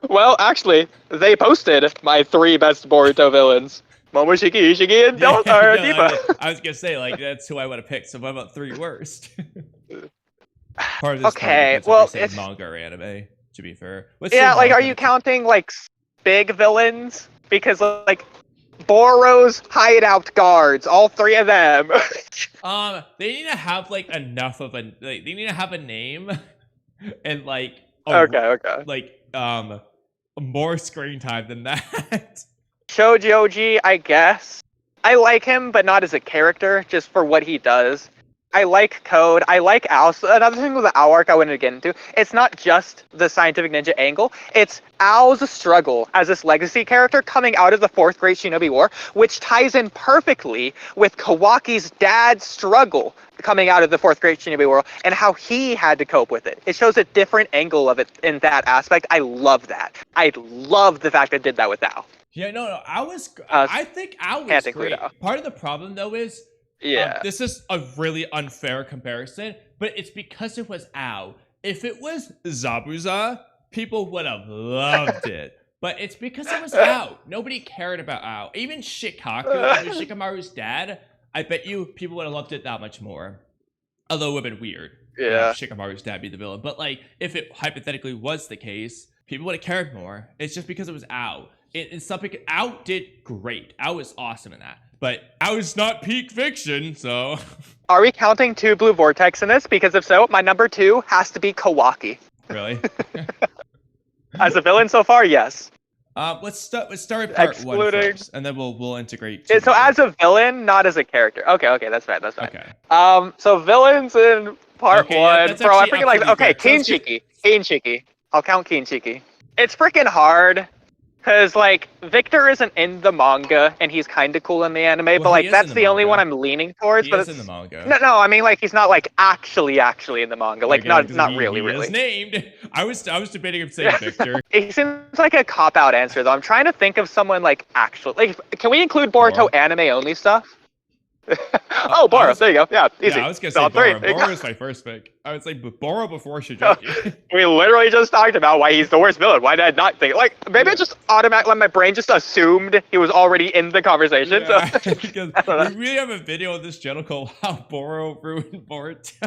Well, actually, they posted my 3 best Boruto villains: Momoshiki, Ishiki, and Yeah, Deepa. I was gonna say like that's who I would have picked. So what about 3 worst? Part of this probably Okay, depends if you're well, saying manga or anime. To be fair, let's say yeah, like, are manga. you counting like big villains? Because like Boro's hideout guards, all 3 of them. They need to have like enough of a they need to have a name and like Okay. like more screen time than that. Shojoji, I guess. I like him, but not as a character, just for what he does. I like Code. I like Ao. So another thing with the Ao arc I wanted to get into, it's not just the scientific ninja angle, it's Ao's struggle as this legacy character coming out of the 4th Great Shinobi War, which ties in perfectly with Kawaki's dad's struggle coming out of the 4th Great Shinobi War and how he had to cope with it. It shows a different angle of it in that aspect. I love that. I love the fact I did that with Ao. Yeah, no, I think Ao was great. Part of the problem though is this is a really unfair comparison, but it's because it was Ao. If it was Zabuza, people would have loved it. But it's because it was Ao. Nobody cared about Ao. Even Shikaku, who's Shikamaru's dad, I bet you people would have loved it that much more. Although it would have been weird. Yeah. Shikamaru's dad be the villain. But like, if it hypothetically was the case, people would have cared more. It's just because it was Ao. It's something Ao did great. Ao was awesome in that. But Ao is not peak fiction, so. Are we counting 2 Blue Vortex in this? Because if so, my number 2 has to be Kawaki. Really? As a villain so far, yes. Let's start with part 1 first, and then we'll integrate. So as a villain, not as a character. Okay, that's fine. Okay. So villains in part 1, bro. I freaking like. Okay, Kinshiki. I'll count Kinshiki. It's freaking hard. Because, like, Victor isn't in the manga, and he's kind of cool in the anime, but, like, that's the only one I'm leaning towards. He but is in the manga. No, I mean, like, he's not, like, actually in the manga. Like, not really. He is named. I was debating him saying Victor. It seems like a cop-out answer, though. I'm trying to think of someone, like, actually... Like, can we include Boruto anime-only stuff? Boro, there you go. Yeah, easy. Yeah, I was gonna say Boro. Boro was my first pick. I would say Boro before Shujoki. We literally just talked about why he's the worst villain. Why did I not think? Like, maybe it just automatically, my brain just assumed he was already in the conversation. Yeah, so. Because we really have a video on this channel called How Boro Ruined Boruto.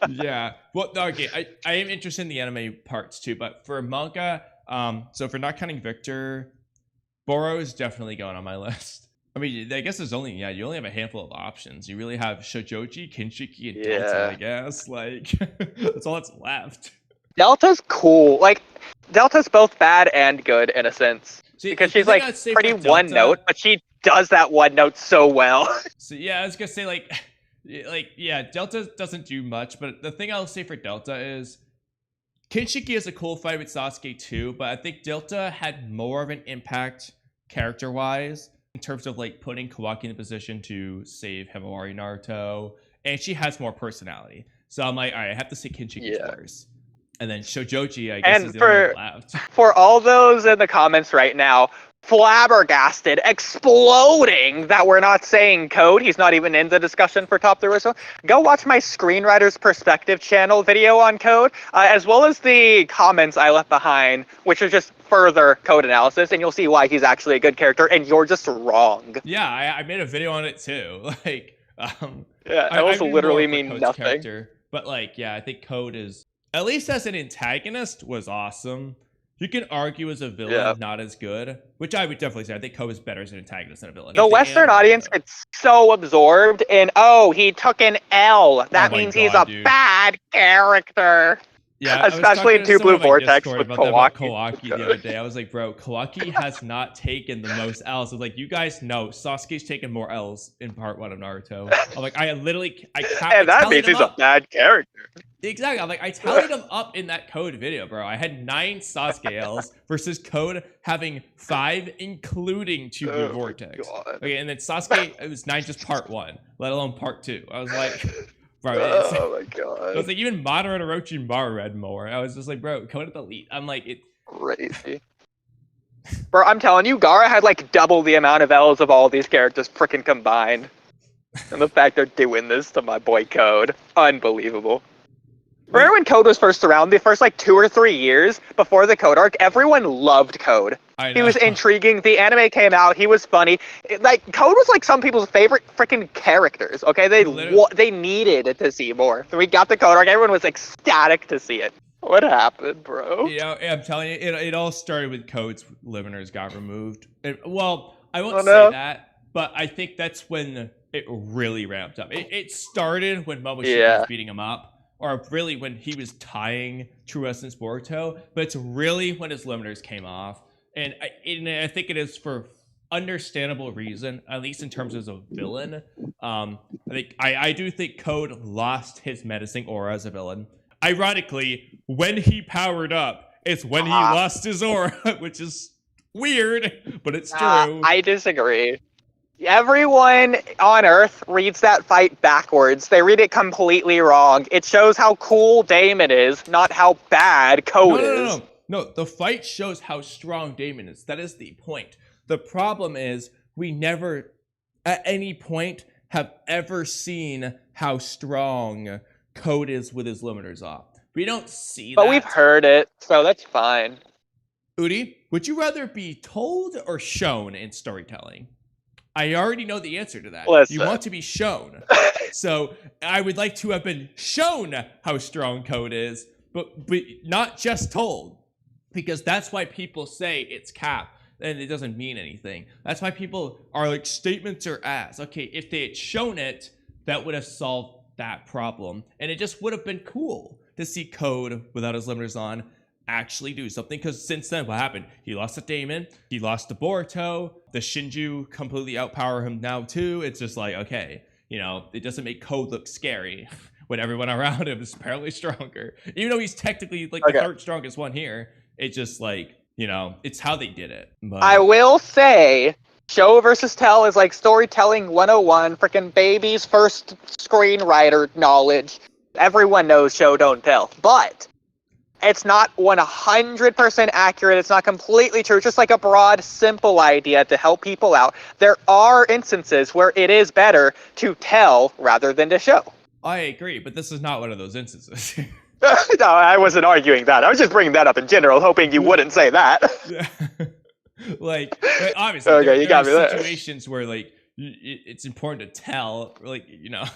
Yeah. Well, okay, I am interested in the anime parts too, but for manga, so if we're not counting Victor, Boro is definitely going on my list. I mean, I guess there's only, you only have a handful of options. You really have Shojoji, Kinshiki, and Delta, I guess. Like, that's all that's left. Delta's cool. Like, Delta's both bad and good in a sense. Because she's, like, pretty one-note, but she does that one note so well. So, yeah, I was gonna say, like, yeah, Delta doesn't do much, but the thing I'll say for Delta is Kinshiki is a cool fight with Sasuke too, but I think Delta had more of an impact character-wise in terms of like putting Kawaki in a position to save Himawari Naruto, and she has more personality. So I'm like, all right, I have to say Kinshiki first, and then Shojoji, I guess, is the only one left. For all those in the comments right now, flabbergasted, exploding that we're not saying Code. He's not even in the discussion for top 3 or so. Go watch my Screenwriter's Perspective channel video on Code, as well as the comments I left behind, which are just further Code analysis, and you'll see why he's actually a good character, and you're just wrong. Yeah, I made a video on it too. Like, I also literally mean nothing. Character, but like, yeah, I think Code is, at least as an antagonist, was awesome. You can argue as a villain, not as good, which I would definitely say. I think Code is better as an antagonist than a villain. The Western audience gets so absorbed in, he took an L. That means he's a bad character. Yeah, especially in 2 Blue Vortex with Kawaki the other day. I was like, bro, Kawaki has not taken the most L's. I was like, you guys know Sasuke's taken more L's in part 1 of Naruto. I'm like, I can't. And that means he's a bad character. Exactly. I'm like, I tallied him up in that Code video, bro. I had 9 Sasuke L's versus Code having 5, including 2 Blue Vortex. Okay, and then Sasuke, it was 9 just part 1, let alone part 2. I was like, bro. Oh my god. I was like, even Madara and Orochimaru read more. I was just like, bro, Code at the lead. I'm like, it. Crazy. Bro, I'm telling you, Gaara had like double the amount of L's of all these characters freaking combined. And the fact they're doing this to my boy Code, unbelievable. Remember when Code was first around, the first like 2 or 3 years before the Code arc, everyone loved Code. I know. He was intriguing. The anime came out. He was funny. Like Code was like some people's favorite freaking characters. Okay, they needed to see more. So we got the Code arc. Everyone was ecstatic to see it. What happened, bro? You know, I'm telling you, it all started with Code's limiters got removed. Well, I won't say that, but I think that's when it really ramped up. It started when Momoshiki was beating him up, or really when he was tying True Essence Boruto, but it's really when his limiters came off. And I think it is for understandable reason, at least in terms of a villain. I do think Code lost his menacing aura as a villain. Ironically, when he powered up, it's when he lost his aura, which is weird, but it's true. I disagree. Everyone on Earth reads that fight backwards. They read it completely wrong. It shows how cool Damon is, not how bad Code is. No, the fight shows how strong Damon is. That is the point. The problem is we never, at any point, have ever seen how strong Code is with his limiters off. We don't see that. But we've heard it, so that's fine. Oodie, would you rather be told or shown in storytelling? I already know the answer to that. Listen. You want to be shown. So I would like to have been shown how strong Code is, but not just told. Because that's why people say it's cap, and it doesn't mean anything. That's why people are like, statements are ass. Okay, if they had shown it, that would have solved that problem. And it just would have been cool to see Code without his limiters on actually do something. Because since then, what happened? He lost to Damon. He lost to Boruto. The Shinjuu completely outpower him now too. It's just like, okay, you know, it doesn't make Code look scary when everyone around him is apparently stronger. Even though he's technically like the third strongest one here. It's just like, you know, it's how they did it. But I will say, show versus tell is like storytelling 101, freaking baby's first screenwriter knowledge. Everyone knows show, don't tell. But it's not 100% accurate. It's not completely true. It's just like a broad, simple idea to help people out. There are instances where it is better to tell rather than to show. I agree, but this is not one of those instances. No, I wasn't arguing that. I was just bringing that up in general, hoping you wouldn't say that. Yeah. like obviously, okay, there are situations where like it's important to tell, like all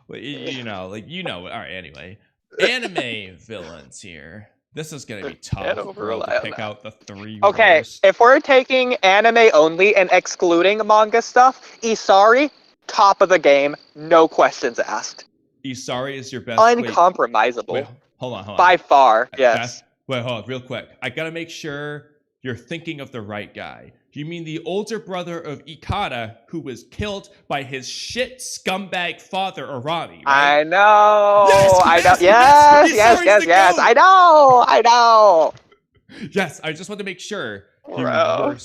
right. Anyway, anime villains here. This is gonna be tough to pick out the 3. Okay, worst. if we're taking anime only and excluding manga stuff, Isari, top of the game, no questions asked. Isari is your best. Uncompromisable. Wait, hold on. By far, yes. Wait, hold on, real quick. I gotta make sure you're thinking of the right guy. You mean the older brother of Ikada, who was killed by his shit scumbag father, Arami, right? I know. Yes. I know. Yes, I just want to make sure. Bro.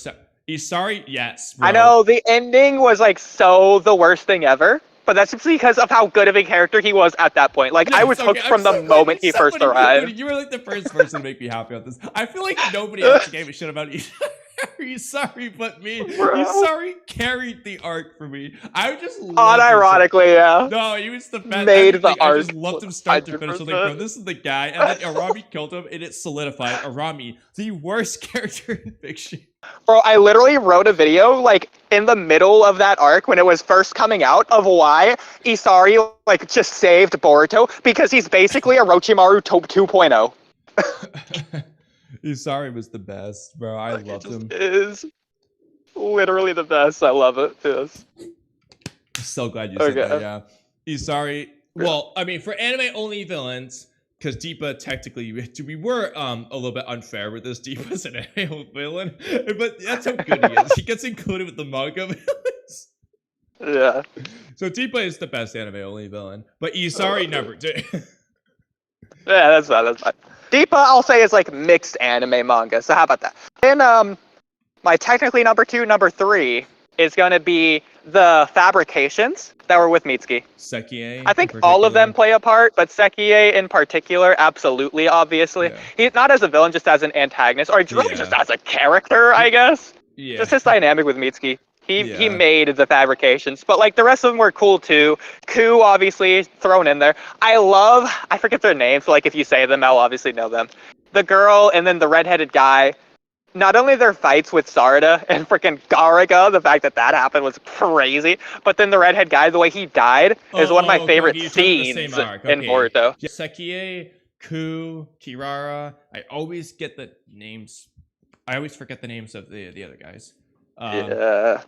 Isari, yes. Bro. I know the ending was like the worst thing ever. But that's just because of how good of a character he was at that point. Like, I was hooked from the moment he first arrived. You were like the first person to make me happy about this. I feel like nobody else gave a shit about Isari but me. Isari carried the arc for me. I just loved unironically, yeah. No, he was the best. I just loved him start to finish. Like, bro, this is the guy. And then Arami killed him, and it solidified Arami, the worst character in fiction. Bro, I literally wrote a video, like, in the middle of that arc when it was first coming out of why Isari, like, just saved Boruto, because he's basically Orochimaru 2.0. Isari was the best, bro. I loved him. Is literally the best. I love it. Yes. So glad you said that, yeah. Isari, well, I mean, for anime-only villains, because Deepa, technically, we were a little bit unfair with this. Deepa's an anime villain, but that's how good he is. He gets included with the manga villains. Yeah. So Deepa is the best anime-only villain, but Isari number 2. Yeah, that's fine. Deepa, I'll say, is like mixed anime manga. So how about that? And my technically number 3 is gonna be the fabrications that were with Mitsuki. Sekie. I think all of them play a part, but Sekie in particular, absolutely, obviously. Yeah. He's not as a villain, just as an antagonist, or really just as a character, I guess. Yeah. Just his dynamic with Mitsuki. He made the fabrications, but like the rest of them were cool too. Ku obviously thrown in there. I forget their names, so like if you say them, I'll obviously know them. The girl and then the redheaded guy. Not only their fights with Sarada and freaking Garaga, the fact that happened was crazy, but then the redhead guy, the way he died, is one of my favorite scenes in Boruto. Yeah, Sekie, Ku, Kirara. I always get the names. I always forget the names of the other guys. Yeah.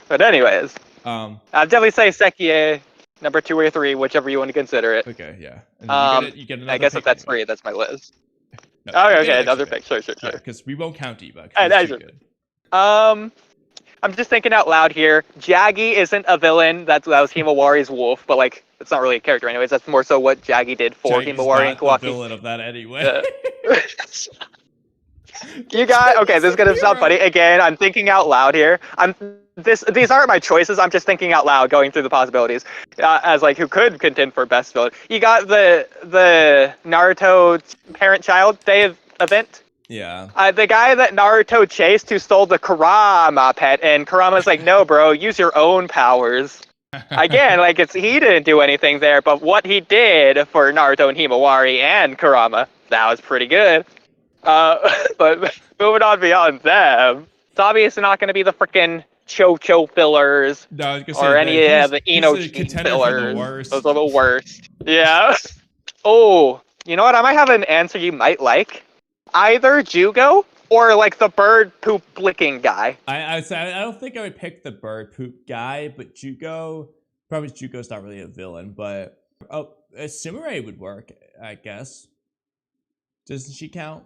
But anyways, I'd definitely say Sekie, number 2 or 3, whichever you want to consider it. Okay, yeah. And you get another I guess if that's anyway. 3, that's my list. No, okay, another pick. Sure. Because we won't count Eva. Good. I'm just thinking out loud here. Jaggy isn't a villain. That was Himawari's wolf, but like it's not really a character anyways. That's more so what Jaggy did for Himawari and Kawaki. Villain of that anyway. You got okay. This is gonna sound funny again. I'm thinking out loud here. These aren't my choices. I'm just thinking out loud, going through the possibilities as like who could contend for best villain. You got the Naruto parent-child day event. Yeah. The guy that Naruto chased who stole the Kurama pet, and Kurama's like, no, bro, use your own powers. Again, like he didn't do anything there, but what he did for Naruto and Himawari and Kurama, that was pretty good. But moving on beyond them, it's obviously not going to be the freaking Cho fillers or any of the Inoji fillers. Those are the worst. Yeah. Oh, you know what? I might have an answer you might like. Either Jugo or like the bird poop licking guy. I don't think I would pick the bird poop guy, but Jugo's not really a villain, but a Samurai would work, I guess. Doesn't she count?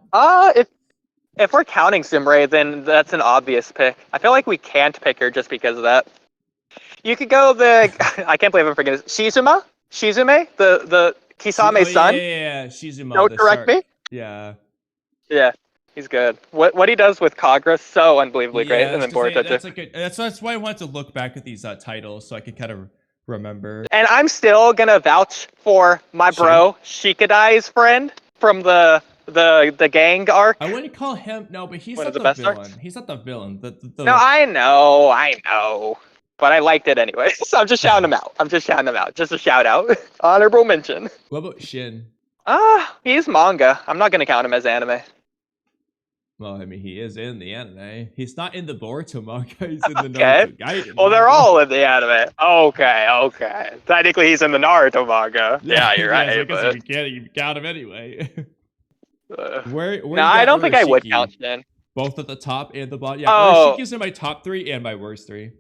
If we're counting Simray, then that's an obvious pick. I feel like we can't pick her just because of that. You could go I can't believe I'm forgetting this. Shizume, the Kisame's son. Yeah, Shizuma. Don't correct me. Yeah. Yeah, he's good. What he does with Kagura, so unbelievably great. And then Boruto. That's why I wanted to look back at these titles so I could kind of remember. And I'm still gonna vouch for my bro Shikadai's friend from the gang arc. I wouldn't call him but he's not the villain. Arcs? He's not the villain. No, I know. But I liked it anyway. So I'm just shouting him out. Just a shout out. Honorable mention. What about Shin? He's manga. I'm not gonna count him as anime. Well, I mean, he is in the anime. He's not in the Boruto manga. He's in the Naruto Gaiden. Well, they're all in the anime. Okay. Technically, he's in the Naruto manga. Yeah, you're right. I guess you count him anyway. No, I don't think I would count Shin. Both at the top and the bottom. Yeah, Urishiki's in my top 3 and my worst 3.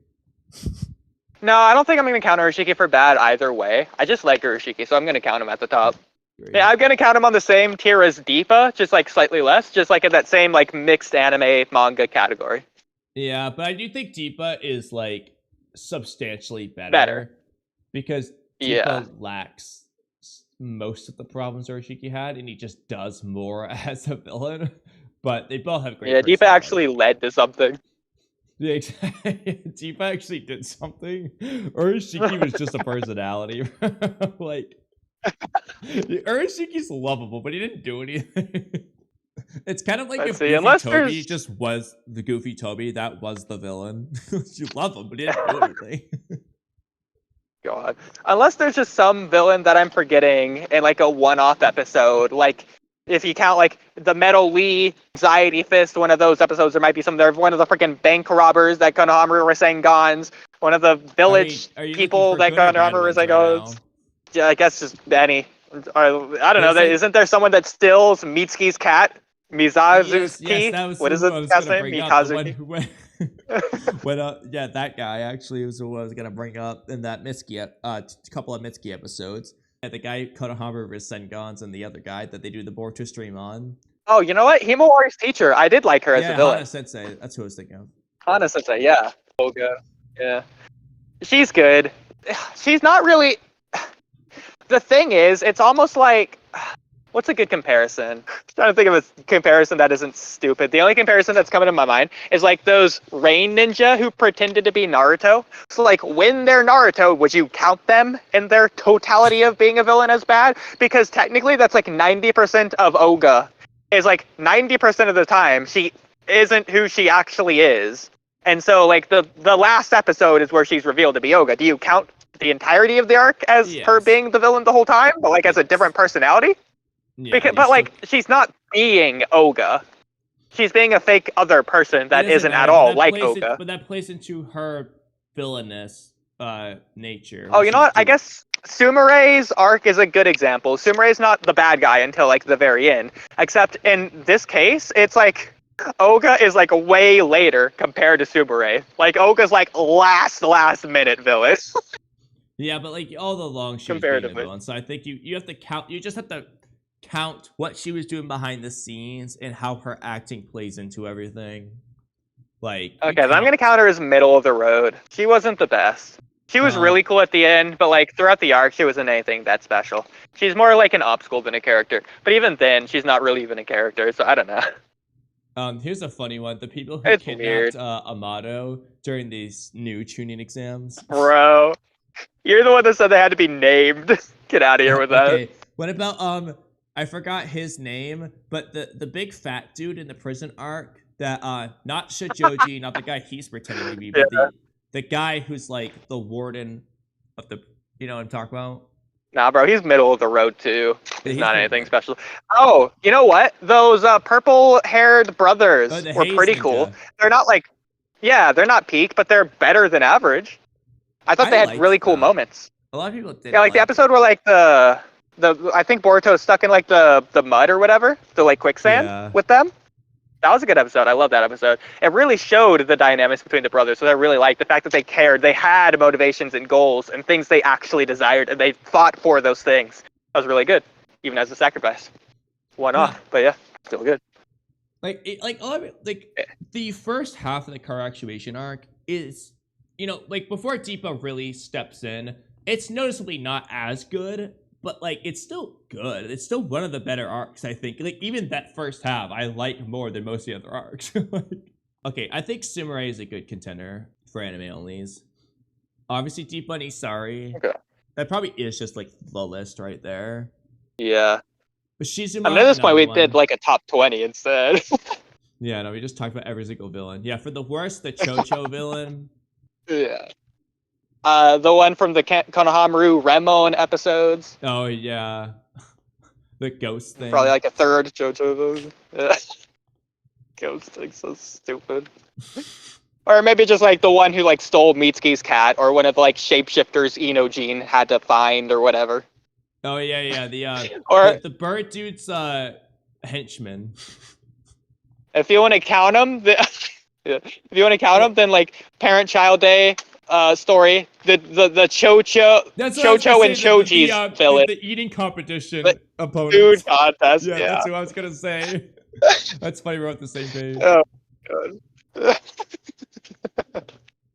No, I don't think I'm going to count Urashiki for bad either way. I just like Urashiki, so I'm going to count him at the top. Great. Yeah, I'm going to count him on the same tier as Deepa, just like slightly less, just like in that same like mixed anime manga category. Yeah, but I do think Deepa is like substantially better. Because Deepa lacks most of the problems Urashiki had, and he just does more as a villain. But they both have great. Yeah, Deepa actually led to something. Yeah, Deepa actually did something. Urashiki was just a personality. Like, Urashiki's lovable, but he didn't do anything. It's kind of like if Goofy Toby just was the Goofy Toby, that was the villain. You love him, but he didn't do anything. God. Unless there's just some villain that I'm forgetting in like a one-off episode, like if you count like the Metal Lee, Anxiety Fist, one of those episodes, there might be some there. One of the freaking bank robbers that Konohamaru Rasengans, one of the village people that Konohamaru Rasengans. Yeah, I guess just Benny. I don't know. Isn't there someone that steals Mitsuki's cat? Mizazuki? Yes, what is his cat's name? Mikazuki? Yeah, that guy actually was who I was gonna bring up in that Mitsuki, couple of Mitsuki episodes. Yeah, the guy Konohamaru Rasengans and the other guy that they do the Boruto stream on. Oh, you know what? Himawari's teacher. I did like her as a villain. Hana Sensei. That's who I was thinking of. Hana Sensei, yeah. Olga. Yeah. She's good. She's not really... The thing is, it's almost like... What's a good comparison? I'm trying to think of a comparison that isn't stupid. The only comparison that's coming to my mind is like those rain ninja who pretended to be Naruto. So like when they're Naruto, would you count them in their totality of being a villain as bad? Because technically that's like 90% of Oga. Is like 90% of the time she isn't who she actually is. And so, like, the last episode is where she's revealed to be Oga. Do you count the entirety of the arc as her Yes. being the villain the whole time, but like as a different personality? Yeah, But like, she's not being Oga. She's being a fake other person that isn't at all like Oga. But that plays into her villainous nature. Oh, you know what? I guess Sumere's arc is a good example. Sumere's not the bad guy until like the very end. Except in this case, it's like Oga is like way later compared to Sumere. Like Oga's like last minute villain. Yeah, but like all along she was being a villain. So I think you have to count. You just have to count what she was doing behind the scenes and how her acting plays into everything. Like okay, then I'm gonna count her as middle of the road. She wasn't the best. She was really cool at the end, but like throughout the arc, she wasn't anything that special. She's more like an obstacle than a character. But even then, she's not really even a character. So I don't know. Here's a funny one. The people who kidnapped Amato during these new tuning exams. Bro, you're the one that said they had to be named. Get out of here with that. What about I forgot his name, but the big fat dude in the prison arc that not Shijoji, not the guy he's pretending to be, but the guy who's like the warden of the, you know what I'm talking about? Nah, bro, he's middle of the road too. He's not anything special. Oh, you know what? Those purple-haired brothers were pretty cool. They're not like, they're not peak, but they're better than average. I thought they had really cool moments. A lot of people did. Yeah, like the episode where like the I think Boruto stuck in like the mud or whatever, the like quicksand with them. That was a good episode. I love that episode. It really showed the dynamics between the brothers, so I really liked the fact that they cared. They had motivations and goals and things they actually desired, and they fought for those things. That was really good, even as a sacrifice. One off, but yeah, still good. The first half of the car actuation arc is, you know, like before Deepa really steps in, it's noticeably not as good. But, like, it's still good. It's still one of the better arcs, I think. Like, even that first half, I like more than most of the other arcs. Okay, I think Sumere is a good contender for anime onlys. Obviously, Deep Bunny, sorry. Okay. That probably is just, like, the list right there. Yeah. But Shizuma, I mean, at this point, we did, like, a top 20 instead. Yeah, no, we just talked about every single villain. Yeah, for the worst, the Chocho villain. Yeah. The one from the Konohamaru Remon episodes. Oh, yeah. The ghost thing. Probably like a third JoJo. Ghost thing, so stupid. Or maybe just like the one who like stole Mitsuki's cat, or one of the like shapeshifters Inojin had to find or whatever. Oh, yeah. The bird dude's henchman. If you want to count them, then like Parent-Child Day. Story, the Chocho and Choji's villain. The eating competition opponent. Dude contest. Yeah, that's what I was gonna say. That's funny, we're on the same page. Oh god.